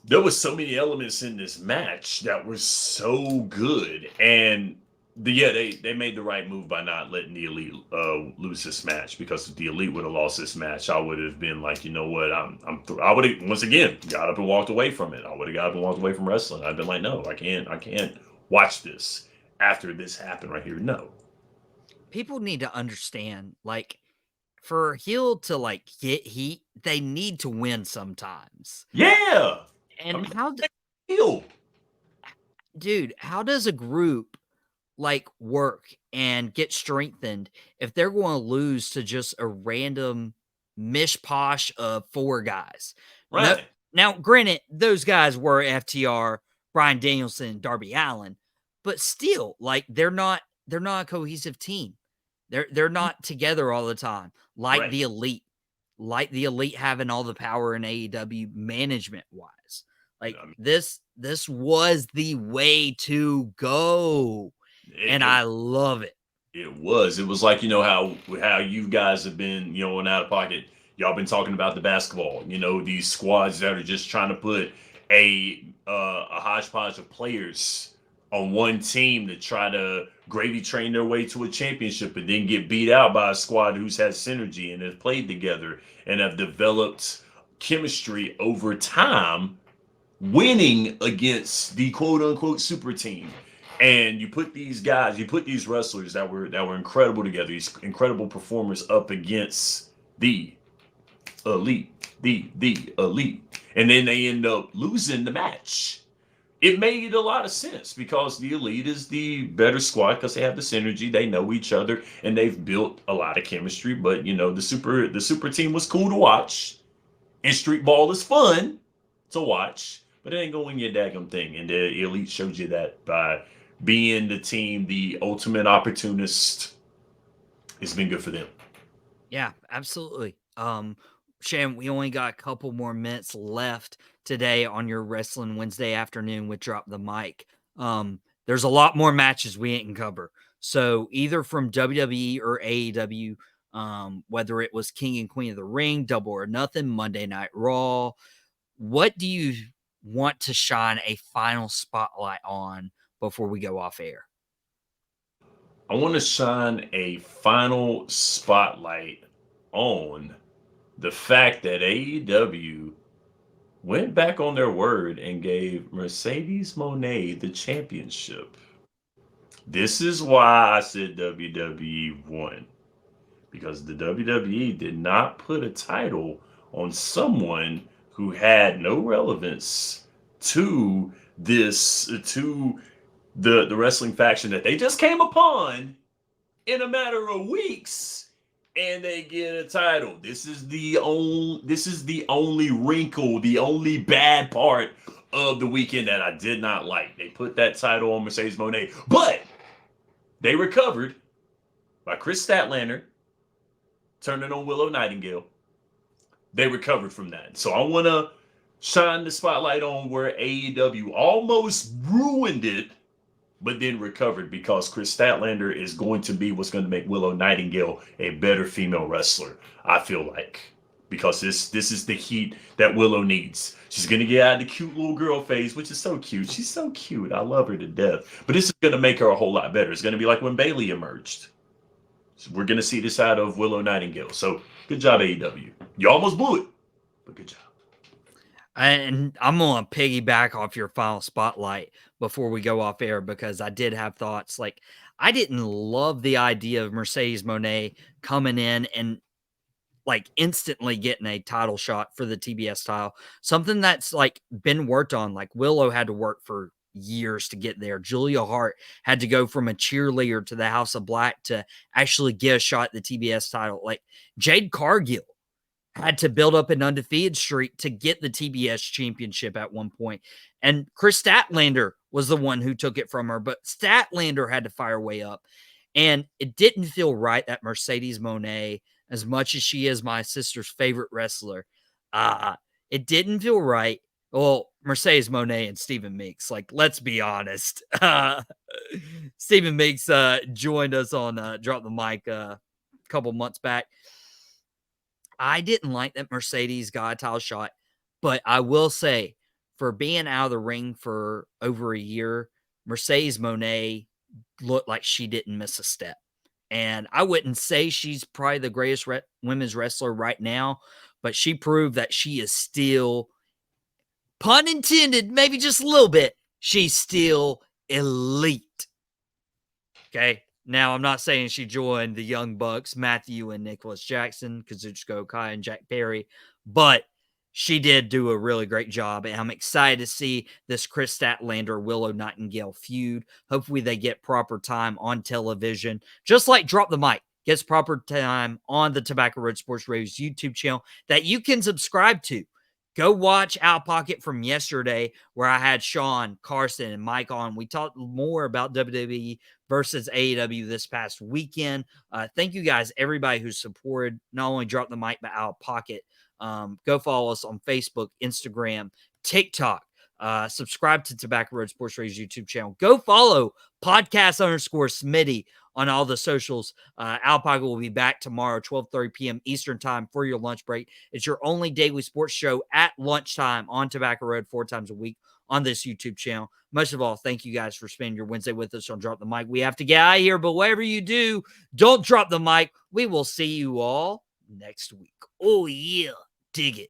S2: there was so many elements in this match that were so good, and yeah, they made the right move by not letting the Elite lose this match, because if the Elite would have lost this match, I would have been like, you know what, I would have once again got up and walked away from it. I would have got up and walked away from wrestling. I'd been like, no, I can't watch this after this happened right here. No.
S1: People need to understand, like, for a heel to like get heat, they need to win sometimes.
S2: Yeah. I
S1: And
S2: mean,
S1: how,
S2: heel.
S1: dude, how does a group like work and get strengthened if they're going to lose to just a random mishposh of four guys? No,
S2: Right.
S1: now granted, those guys were FTR, Brian Danielson, Darby Allin, but still, like they're not a cohesive team. They're not together all the time,
S2: Right.
S1: like the elite having all the power in AEW management wise. Like
S2: I mean,
S1: this was the way to go. And
S2: it,
S1: I love it.
S2: It was. It was like, how you guys have been, on Out of Pocket. Y'all been talking about the basketball. These squads that are just trying to put a hodgepodge of players on one team to try to gravy train their way to a championship and then get beat out by a squad who's had synergy and has played together and have developed chemistry over time, winning against the quote unquote super team. And you put these wrestlers that were incredible together, these incredible performers up against the elite, the elite, and then they end up losing the match. It made a lot of sense because the elite is the better squad because they have the synergy, they know each other, and they've built a lot of chemistry. But the super team was cool to watch, and street ball is fun to watch, but it ain't gonna win you a daggum thing. And the elite showed you that by being the team, the ultimate opportunist. It's been good for them.
S1: Yeah, absolutely. Shan, we only got a couple more minutes left today on your Wrestling Wednesday afternoon with Drop the Mic. There's a lot more matches we ain't cover. So either from WWE or AEW, whether it was King and Queen of the Ring, Double or Nothing, Monday Night Raw, what do you want to shine a final spotlight on before we go off air?
S2: I want to shine a final spotlight on the fact that AEW went back on their word and gave Mercedes Moné the championship. This is why I said WWE won, because the WWE did not put a title on someone who had no relevance to the wrestling faction that they just came upon in a matter of weeks, and they get a title. This is the only wrinkle, the only bad part of the weekend that I did not like. They put that title on Mercedes Moné, but they recovered by Chris Statlander turning on Willow Nightingale. They recovered from that. So I want to shine the spotlight on where AEW almost ruined it, but then recovered because Chris Statlander is going to be what's going to make Willow Nightingale a better female wrestler. I feel like, because this is the heat that Willow needs. She's going to get out of the cute little girl phase, which is so cute. She's so cute. I love her to death. But this is going to make her a whole lot better. It's going to be like when Bayley emerged. So we're going to see this out of Willow Nightingale. So good job, AEW. You almost blew it, but good job.
S1: And I'm going to piggyback off your final spotlight before we go off air because I did have thoughts. Like, I didn't love the idea of Mercedes Monet coming in and like instantly getting a title shot for the TBS title. Something that's like been worked on. Like, Willow had to work for years to get there. Julia Hart had to go from a cheerleader to the House of Black to actually get a shot at the TBS title. Like, Jade Cargill had to build up an undefeated streak to get the TBS championship at one point. And Chris Statlander was the one who took it from her, but Statlander had to fire way up. And it didn't feel right that Mercedes Monet, as much as she is my sister's favorite wrestler, it didn't feel right. Well, Mercedes Monet and Stephen Meeks, like, let's be honest. Stephen Meeks joined us on Drop the Mic a couple months back. I didn't like that Mercedes got a title shot, but I will say, for being out of the ring for over a year, Mercedes Monet looked like she didn't miss a step. And I wouldn't say she's probably the greatest women's wrestler right now, but she proved that she is still, pun intended, maybe just a little bit, she's still elite. Okay. Now, I'm not saying she joined the Young Bucks, Matthew and Nicholas Jackson, Kazuchika Okai and Jack Perry, but she did do a really great job. And I'm excited to see this Chris Statlander Willow Nightingale feud. Hopefully, they get proper time on television, just like Drop the Mic gets proper time on the Tobacco Road Sports Radio's YouTube channel that you can subscribe to. Go watch Out Pocket from yesterday, where I had Sean, Carson, and Mike on. We talked more about WWE versus AEW this past weekend. Thank you guys, everybody who supported not only Drop the Mic, but Out Pocket. Go follow us on Facebook, Instagram, TikTok. Subscribe to Tobacco Road Sports Radio's YouTube channel. Go follow podcast_Smitty on all the socials. Alpaca will be back tomorrow, 12:30 p.m. Eastern time for your lunch break. It's your only daily sports show at lunchtime on Tobacco Road 4 times a week on this YouTube channel. Most of all, thank you guys for spending your Wednesday with us on Drop the Mic. We have to get out of here, but whatever you do, don't drop the mic. We will see you all next week. Oh, yeah. Dig it.